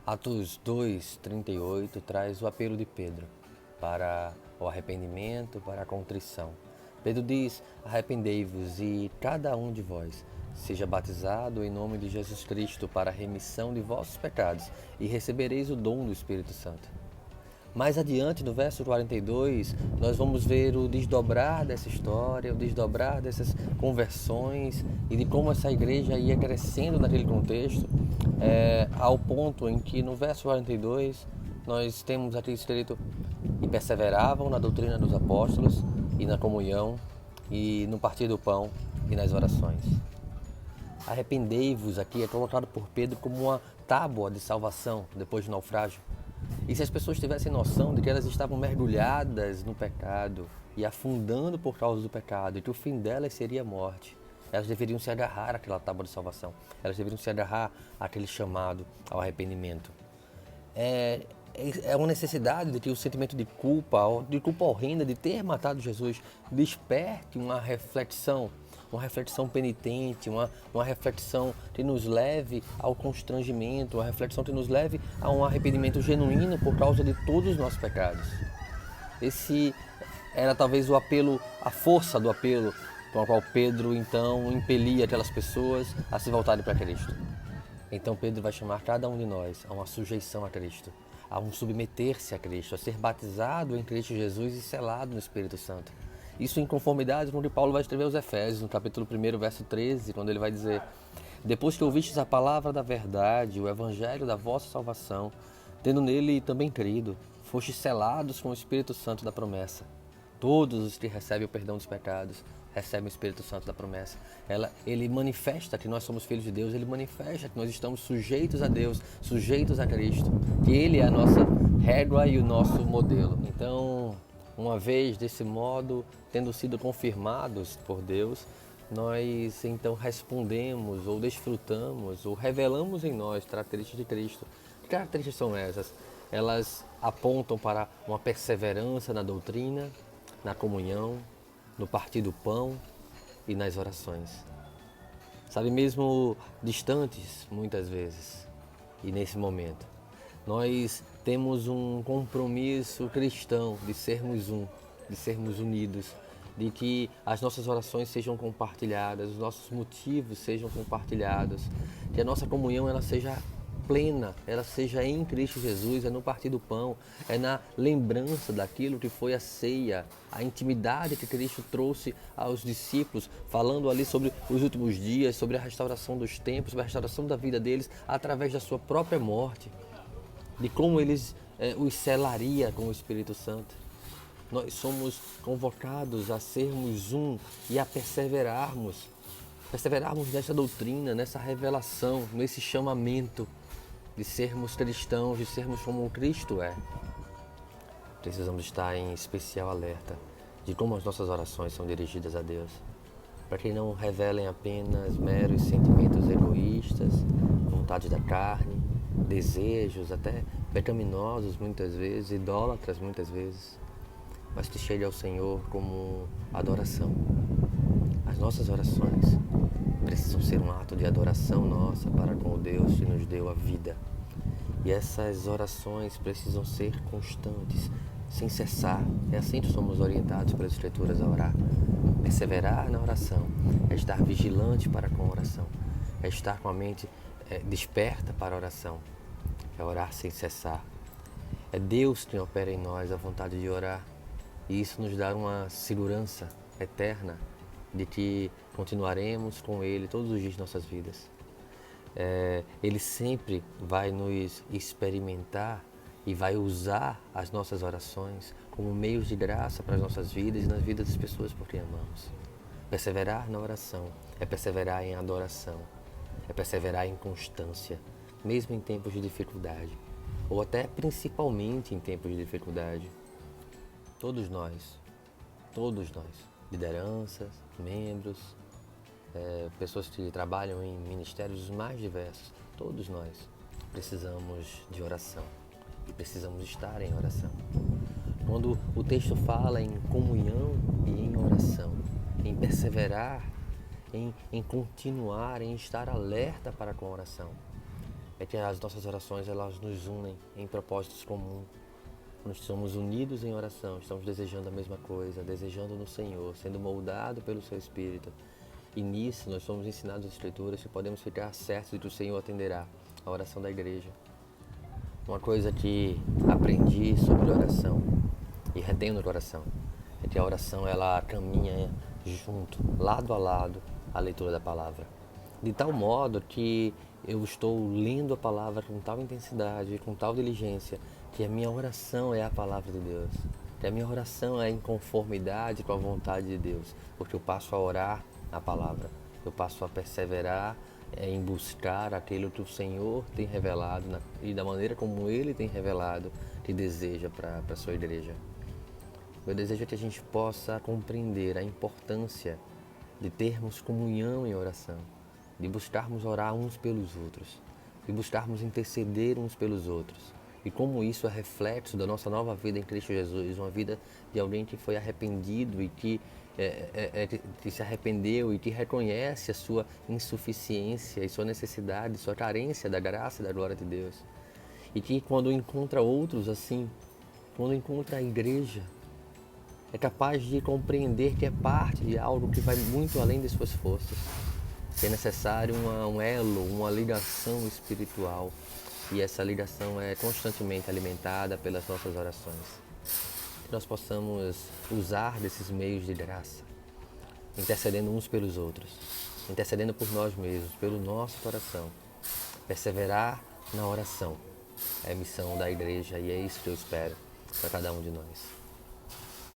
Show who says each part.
Speaker 1: Atos 2:38 traz o apelo de Pedro para o arrependimento, para a contrição. Pedro diz: arrependei-vos e cada um de vós seja batizado em nome de Jesus Cristo para a remissão de vossos pecados e recebereis o dom do Espírito Santo. Mais adiante, no verso 42, nós vamos ver o desdobrar dessa história, o desdobrar dessas conversões e de como essa igreja ia crescendo naquele contexto, ao ponto em que no verso 42 nós temos aqui escrito: e perseveravam na doutrina dos apóstolos e na comunhão e no partir do pão e nas orações. Arrependei-vos aqui é colocado por Pedro como uma tábua de salvação depois do naufrágio. E se as pessoas tivessem noção de que elas estavam mergulhadas no pecado e afundando por causa do pecado e que o fim delas seria a morte, elas deveriam se agarrar àquela tábua de salvação. Elas deveriam se agarrar àquele chamado ao arrependimento. É uma necessidade de que o sentimento de culpa horrenda de ter matado Jesus, desperte uma reflexão penitente, uma reflexão que nos leve ao constrangimento, uma reflexão que nos leve a um arrependimento genuíno por causa de todos os nossos pecados. Esse era talvez o apelo, a força do apelo com a qual Pedro então impelia aquelas pessoas a se voltarem para Cristo. Então Pedro vai chamar cada um de nós a uma sujeição a Cristo, a um submeter-se a Cristo, a ser batizado em Cristo Jesus e selado no Espírito Santo. Isso em conformidade com o que Paulo vai escrever aos Efésios, no capítulo 1, verso 13, quando ele vai dizer: depois que ouvistes a palavra da verdade, o evangelho da vossa salvação, tendo nele também crido, fostes selados com o Espírito Santo da promessa. Todos os que recebem o perdão dos pecados recebem o Espírito Santo da promessa. Ele manifesta que nós somos filhos de Deus, ele manifesta que nós estamos sujeitos a Deus, sujeitos a Cristo, que Ele é a nossa régua e o nosso modelo. Então, uma vez desse modo, tendo sido confirmados por Deus, nós então respondemos ou desfrutamos ou revelamos em nós características de Cristo. Que características são essas? Elas apontam para uma perseverança na doutrina, na comunhão, no partir do pão e nas orações. Sabe, mesmo distantes muitas vezes, e nesse momento, nós temos um compromisso cristão de sermos de sermos unidos, de que as nossas orações sejam compartilhadas, os nossos motivos sejam compartilhados, que a nossa comunhão ela seja plena, ela seja em Cristo Jesus, é no partir do pão, é na lembrança daquilo que foi a ceia, a intimidade que Cristo trouxe aos discípulos, falando ali sobre os últimos dias, sobre a restauração dos tempos, sobre a restauração da vida deles através da sua própria morte, de como eles os selaria com o Espírito Santo. Nós somos convocados a sermos um e a perseverarmos nessa doutrina, nessa revelação, nesse chamamento de sermos cristãos, de sermos como Cristo é. Precisamos estar em especial alerta de como as nossas orações são dirigidas a Deus, para que não revelem apenas meros sentimentos egoístas, vontade da carne, desejos até pecaminosos muitas vezes, idólatras muitas vezes, mas que chegue ao Senhor como adoração. As nossas orações precisam ser um ato de adoração nossa para com o Deus que nos deu a vida. E essas orações precisam ser constantes, sem cessar. É assim que somos orientados pelas Escrituras a orar. Perseverar na oração é estar vigilante para com a oração, é estar com a mente desperta para a oração, é orar sem cessar. É Deus quem opera em nós a vontade de orar, e isso nos dá uma segurança eterna de que continuaremos com Ele todos os dias de nossas vidas. Ele sempre vai nos experimentar e vai usar as nossas orações como meios de graça para as nossas vidas e nas vidas das pessoas por quem amamos. Perseverar na oração é perseverar em adoração, é perseverar em constância, mesmo em tempos de dificuldade, ou até principalmente em tempos de dificuldade. Todos nós, lideranças, membros, pessoas que trabalham em ministérios mais diversos, todos nós precisamos de oração e precisamos estar em oração. Quando o texto fala em comunhão e em oração, em perseverar, em continuar, em estar alerta para com a oração, é que as nossas orações elas nos unem em propósitos comuns. Nós somos unidos em oração, estamos desejando a mesma coisa, desejando no Senhor, sendo moldado pelo Seu Espírito. E nisso nós somos ensinados nas Escrituras que podemos ficar certos de que o Senhor atenderá a oração da igreja. Uma coisa que aprendi sobre oração e retenho no coração é que a oração ela caminha junto, lado a lado, a leitura da palavra. De tal modo que eu estou lendo a palavra com tal intensidade, com tal diligência, que a minha oração é a palavra de Deus. Que a minha oração é em conformidade com a vontade de Deus. Porque eu passo a orar a palavra. Eu passo a perseverar em buscar aquilo que o Senhor tem revelado e da maneira como Ele tem revelado que deseja para a sua igreja. Meu desejo é que a gente possa compreender a importância de termos comunhão em oração, de buscarmos orar uns pelos outros, de buscarmos interceder uns pelos outros. E como isso é reflexo da nossa nova vida em Cristo Jesus, uma vida de alguém que foi arrependido e que se arrependeu e que reconhece a sua insuficiência e sua necessidade, sua carência da graça e da glória de Deus. E que quando encontra outros assim, quando encontra a igreja, é capaz de compreender que é parte de algo que vai muito além de suas forças. Que é necessário um elo, uma ligação espiritual. E essa ligação é constantemente alimentada pelas nossas orações. Que nós possamos usar desses meios de graça, intercedendo uns pelos outros, intercedendo por nós mesmos, pelo nosso coração. Perseverar na oração é a missão da igreja e é isso que eu espero para cada um de nós.